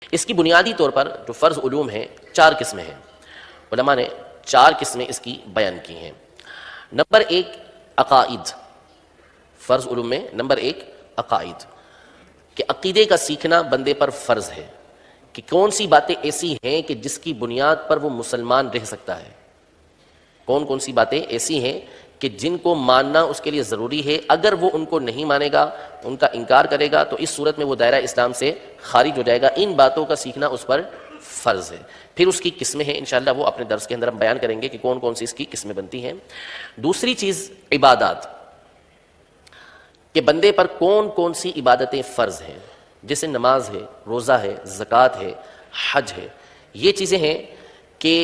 اس کی بنیادی طور پر جو فرض علوم ہیں 4 قسمیں ہیں، علماء نے 4 قسمیں اس کی بیان کی ہیں۔ نمبر 1 عقائد، فرض علوم میں نمبر 1 عقائد، کہ عقیدے کا سیکھنا بندے پر فرض ہے، کہ کون سی باتیں ایسی ہیں کہ جس کی بنیاد پر وہ مسلمان رہ سکتا ہے، کون کون سی باتیں ایسی ہیں کہ جن کو ماننا اس کے لیے ضروری ہے، اگر وہ ان کو نہیں مانے گا، ان کا انکار کرے گا تو اس صورت میں وہ دائرہ اسلام سے خارج ہو جائے گا۔ ان باتوں کا سیکھنا اس پر فرض ہے۔ پھر اس کی قسمیں ہیں، انشاءاللہ وہ اپنے درس کے اندر ہم بیان کریں گے کہ کون کون سی اس کی قسمیں بنتی ہیں۔ دوسری چیز عبادات، کہ بندے پر کون کون سی عبادتیں فرض ہیں، جیسے نماز ہے، روزہ ہے، زکوٰۃ ہے، حج ہے۔ یہ چیزیں ہیں کہ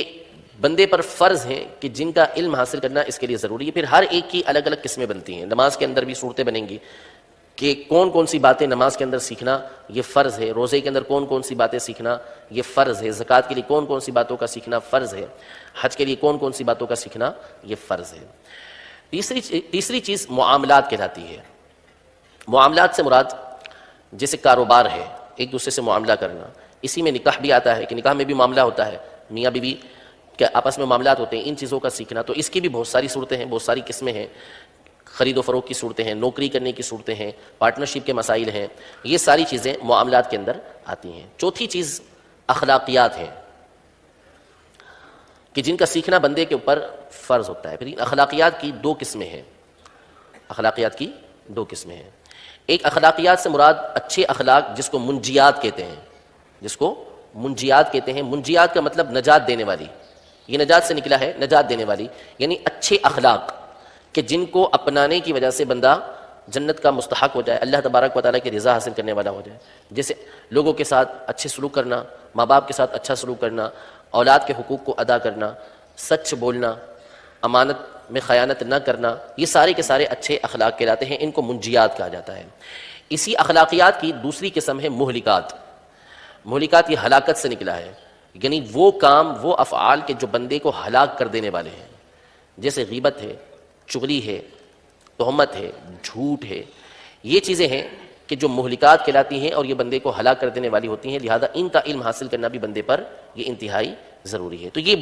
بندے پر فرض ہیں کہ جن کا علم حاصل کرنا اس کے لیے ضروری ہے۔ پھر ہر ایک کی الگ الگ قسمیں بنتی ہیں۔ نماز کے اندر بھی صورتیں بنیں گی کہ کون کون سی باتیں نماز کے اندر سیکھنا یہ فرض ہے، روزے کے اندر کون کون سی باتیں سیکھنا یہ فرض ہے، زکوٰۃ کے لیے کون کون سی باتوں کا سیکھنا فرض ہے، حج کے لیے کون کون سی باتوں کا سیکھنا یہ فرض ہے۔ تیسری چیز معاملات کہلاتی ہے۔ معاملات سے مراد جیسے کاروبار ہے، ایک دوسرے سے معاملہ کرنا، اسی میں نکاح بھی آتا ہے کہ نکاح میں بھی معاملہ ہوتا ہے، میاں بیوی کہ آپس میں معاملات ہوتے ہیں، ان چیزوں کا سیکھنا، تو اس کی بھی بہت ساری صورتیں ہیں، بہت ساری قسمیں ہیں۔ خرید و فروخت کی صورتیں ہیں، نوکری کرنے کی صورتیں ہیں، پارٹنرشپ کے مسائل ہیں، یہ ساری چیزیں معاملات کے اندر آتی ہیں۔ چوتھی چیز اخلاقیات ہیں کہ جن کا سیکھنا بندے کے اوپر فرض ہوتا ہے۔ پھر اخلاقیات کی 2 قسمیں ہیں، اخلاقیات کی 2 قسمیں ہیں۔ ایک اخلاقیات سے مراد اچھے اخلاق جس کو منجیات کہتے ہیں، جس کو منجیات کہتے ہیں۔ منجیات کا مطلب نجات دینے والی، یہ نجات سے نکلا ہے، نجات دینے والی، یعنی اچھے اخلاق کہ جن کو اپنانے کی وجہ سے بندہ جنت کا مستحق ہو جائے، اللہ تبارک و تعالیٰ کی رضا حاصل کرنے والا ہو جائے۔ جیسے لوگوں کے ساتھ اچھے سلوک کرنا، ماں باپ کے ساتھ اچھا سلوک کرنا، اولاد کے حقوق کو ادا کرنا، سچ بولنا، امانت میں خیانت نہ کرنا، یہ سارے کے سارے اچھے اخلاق کہلاتے ہیں، ان کو منجیات کہا جاتا ہے۔ اسی اخلاقیات کی دوسری قسم ہے مہلکات۔ مہلکات یہ ہلاکت سے نکلا ہے، یعنی وہ کام، وہ افعال کہ جو بندے کو ہلاک کر دینے والے ہیں، جیسے غیبت ہے، چغلی ہے، تہمت ہے، جھوٹ ہے، یہ چیزیں ہیں کہ جو مہلکات کہلاتی ہیں اور یہ بندے کو ہلاک کر دینے والی ہوتی ہیں، لہذا ان کا علم حاصل کرنا بھی بندے پر یہ انتہائی ضروری ہے۔ تو یہ